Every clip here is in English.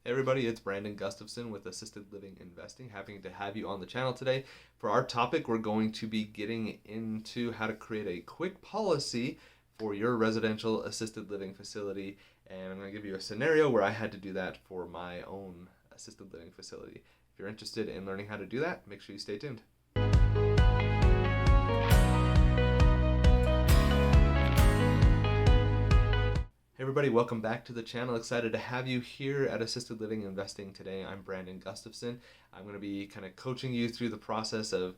Hey everybody, it's Brandon Gustafson with Assisted Living Investing. Happy to have you on the channel today. For our topic, we're going to be getting into how to create a quick policy for your residential assisted living facility. And I'm going to give you a scenario where I had to do that for my own assisted living facility. If you're interested in learning how to do that, make sure you stay tuned. Hey everybody, welcome back to the channel. Excited to have you here at Assisted Living Investing today. I'm Brandon Gustafson. I'm going to be kind of coaching you through the process of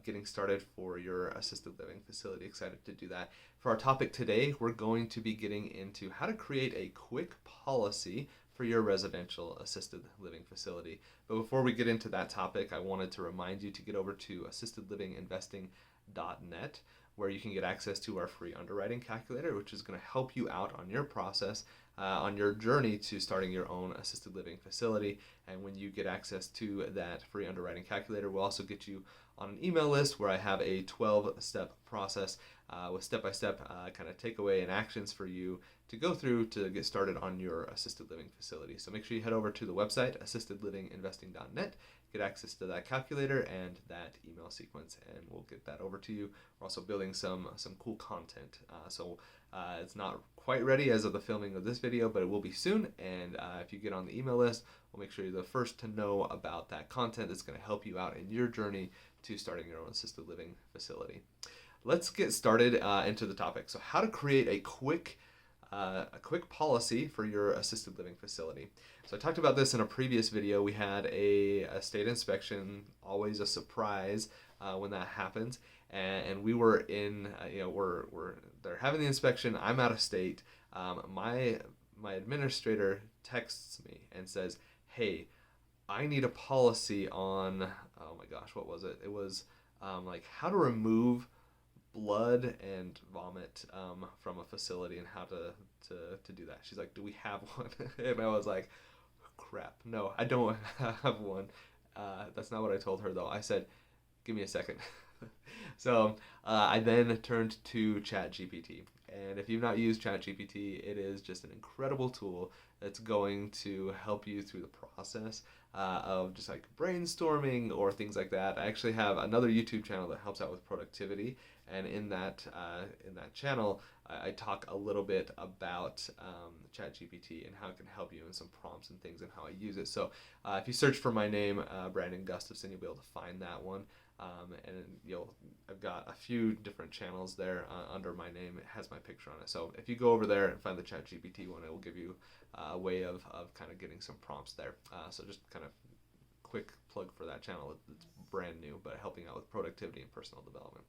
getting started for your assisted living facility. Excited to do that. For our topic today, we're going to be getting into how to create a quick policy for your residential assisted living facility. But before we get into that topic, I wanted to remind you to get over to assistedlivinginvesting.net, where you can get access to our free underwriting calculator, which is going to help you out on your process, on your journey to starting your own assisted living facility. And when you get access to that free underwriting calculator, we'll also get you on an email list where I have a 12-step process with step-by-step kind of takeaway and actions for you to go through to get started on your assisted living facility. So make sure you head over to the website, assistedlivinginvesting.net, get access to that calculator and that email sequence, and we'll get that over to you. We're also building some cool content. So it's not quite ready as of the filming of this video, but it will be soon. And if you get on the email list, we'll make sure you're the first to know about that content that's going to help you out in your journey to starting your own assisted living facility. Let's get started into the topic. So how to create a quick policy for your assisted living facility. So I talked about this in a previous video. We had a state inspection, always a surprise when that happens. And we were in, they're having the inspection. I'm out of state. My administrator texts me and says, "Hey, I need a policy on," oh my gosh, what was it? It was like how to remove blood and vomit from a facility and how to do that. She's like, "Do we have one?" And I was like, crap, no, I don't have one. That's not what I told her though. I said, "Give me a second." So I then turned to ChatGPT. And if you've not used ChatGPT, it is just an incredible tool that's going to help you through the process of just like brainstorming or things like that. I actually have another YouTube channel that helps out with productivity, and in that channel, I talk a little bit about ChatGPT and how it can help you in some prompts and things and how I use it. So if you search for my name, Brandon Gustafson, you'll be able to find that one. And I've got a few different channels there under my name. It has my picture on it. So if you go over there and find the ChatGPT one, it will give you a way of kind of getting some prompts there. So just kind of quick plug for that channel. It's brand new, but helping out with productivity and personal development.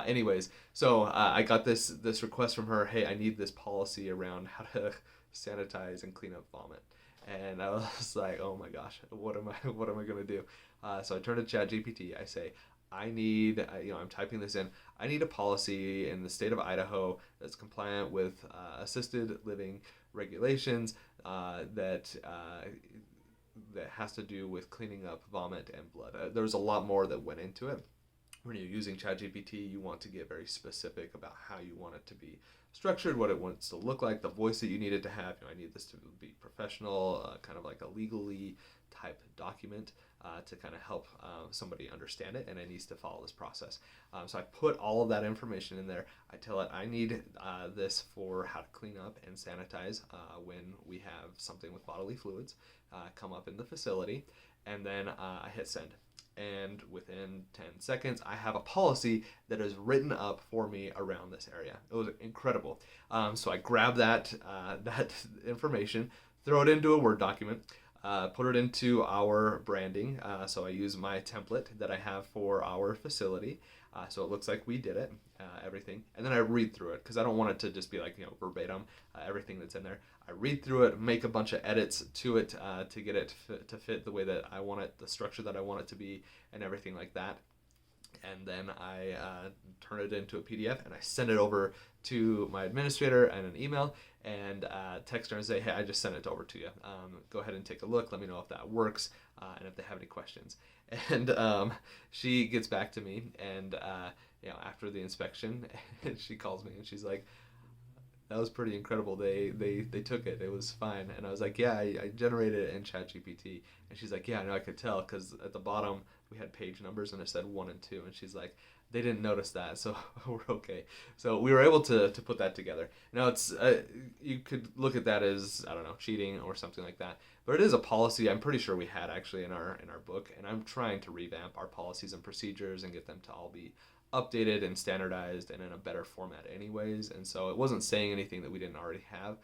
Anyways, so I got this request from her. "Hey, I need this policy around how to sanitize and clean up vomit." And I was like, "Oh my gosh, what am I gonna do?" So I turn to ChatGPT. I say, "I need," I'm typing this in. "I need a policy in the state of Idaho that's compliant with assisted living regulations that has to do with cleaning up vomit and blood." There's a lot more that went into it. When you're using ChatGPT, you want to get very specific about how you want it to be structured, what it wants to look like, the voice that you need it to have. I need this to be professional, kind of like a legally type document to kind of help somebody understand it, and it needs to follow this process. So I put all of that information in there. I tell it I need this for how to clean up and sanitize when we have something with bodily fluids come up in the facility, and then I hit send. And within 10 seconds, I have a policy that is written up for me around this area. It was incredible. So I grab that information, throw it into a Word document, put it into our branding. So I use my template that I have for our facility. So it looks like we did it, everything. And then I read through it because I don't want it to just be like, verbatim, everything that's in there. I read through it, make a bunch of edits to it to get it to fit the way that I want it, the structure that I want it to be, and everything like that. And then I turn it into a PDF and I send it over to my administrator and an email, and text her and say, "Hey, I just sent it over to you. Go ahead and take a look. Let me know if that works and if they have any questions." And she gets back to me, and after the inspection, she calls me and she's like, That was pretty incredible. They took it. It was fine. And I was like, yeah, I generated it in ChatGPT. And she's like, yeah, no, I could tell because at the bottom we had page numbers and it said 1 and 2. And she's like, they didn't notice that, so we're okay. So we were able to put that together. Now it's you could look at that as, I don't know, cheating or something like that. But it is a policy I'm pretty sure we had actually in our book, and I'm trying to revamp our policies and procedures and get them to all be updated and standardized and in a better format anyways. And so it wasn't saying anything that we didn't already have.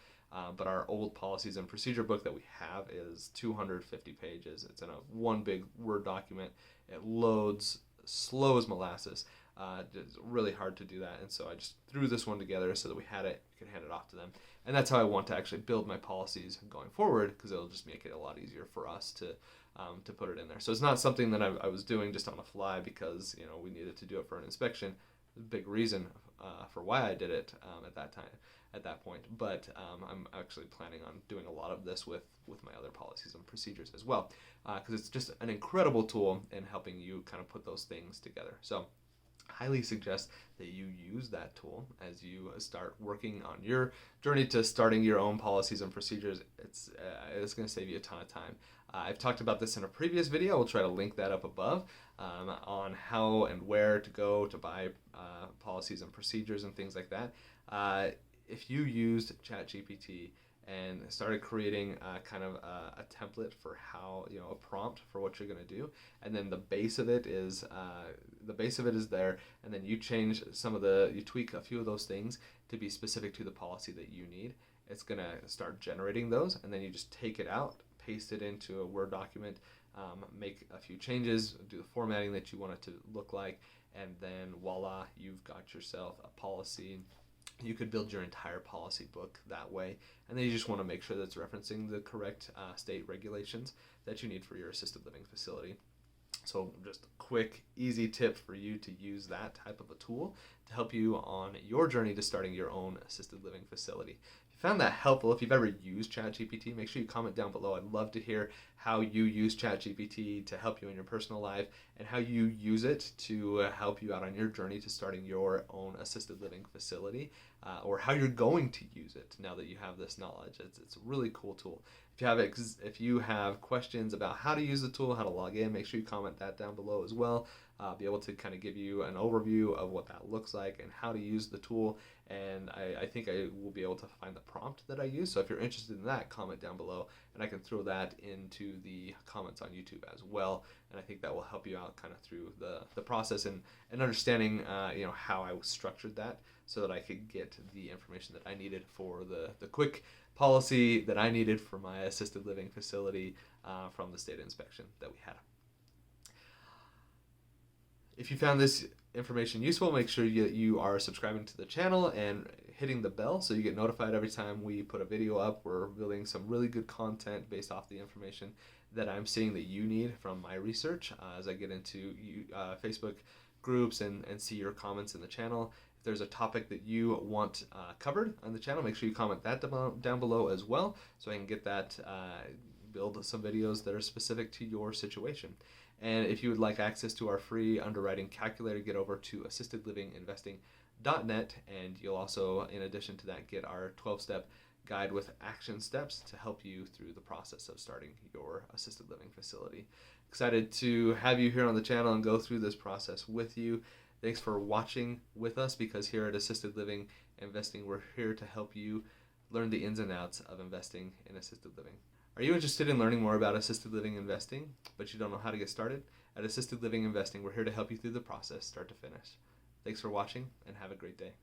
But our old policies and procedure book that we have is 250 pages. It's in a one big Word document. It loads slow as molasses. It's really hard to do that. And so I just threw this one together so that we had it, we could hand it off to them. And that's how I want to actually build my policies going forward, because it'll just make it a lot easier for us to put it in there. So it's not something that I was doing just on the fly because we needed to do it for an inspection. The big reason for why I did it at that point. But I'm actually planning on doing a lot of this with my other policies and procedures as well, because it's just an incredible tool in helping you kind of put those things together. So highly suggest that you use that tool as you start working on your journey to starting your own policies and procedures. It's going to save you a ton of time. I've talked about this in a previous video. We'll try to link that up above on how and where to go to buy policies and procedures and things like that. If you used ChatGPT and started creating kind of a template for how, a prompt for what you're going to do, and then the base of it is there, and then you tweak a few of those things to be specific to the policy that you need. It's going to start generating those, and then you just take it out, paste it into a Word document, make a few changes, do the formatting that you want it to look like, and then voila, you've got yourself a policy. You could build your entire policy book that way, and then you just want to make sure that it's referencing the correct state regulations that you need for your assisted living facility. So just a quick, easy tip for you to use that type of a tool to help you on your journey to starting your own assisted living facility. If you found that helpful, if you've ever used ChatGPT, make sure you comment down below. I'd love to hear how you use ChatGPT to help you in your personal life and how you use it to help you out on your journey to starting your own assisted living facility, or how you're going to use it now that you have this knowledge. It's a really cool tool. If you have questions about how to use the tool, how to log in, make sure you comment that down below as well. Be able to kind of give you an overview of what that looks like and how to use the tool. And I think I will be able to find the prompt that I use. So if you're interested in that, comment down below, and I can throw that into the comments on YouTube as well. And I think that will help you out kind of through the process and understanding how I structured that so that I could get the information that I needed for the quick policy that I needed for my assisted living facility from the state inspection that we had. If you found this information useful, make sure you are subscribing to the channel and hitting the bell so you get notified every time we put a video up. We're building some really good content based off the information that I'm seeing that you need from my research as I get into Facebook groups and see your comments in the channel. If there's a topic that you want covered on the channel, make sure you comment that down below as well so I can get that, build some videos that are specific to your situation. And if you would like access to our free underwriting calculator, get over to assistedlivinginvesting.net, and you'll also, in addition to that, get our 12-step guide with action steps to help you through the process of starting your assisted living facility. Excited to have you here on the channel and go through this process with you. Thanks for watching with us, because here at Assisted Living Investing, we're here to help you learn the ins and outs of investing in assisted living. Are you interested in learning more about assisted living investing, but you don't know how to get started? At Assisted Living Investing, we're here to help you through the process, start to finish. Thanks for watching, and have a great day.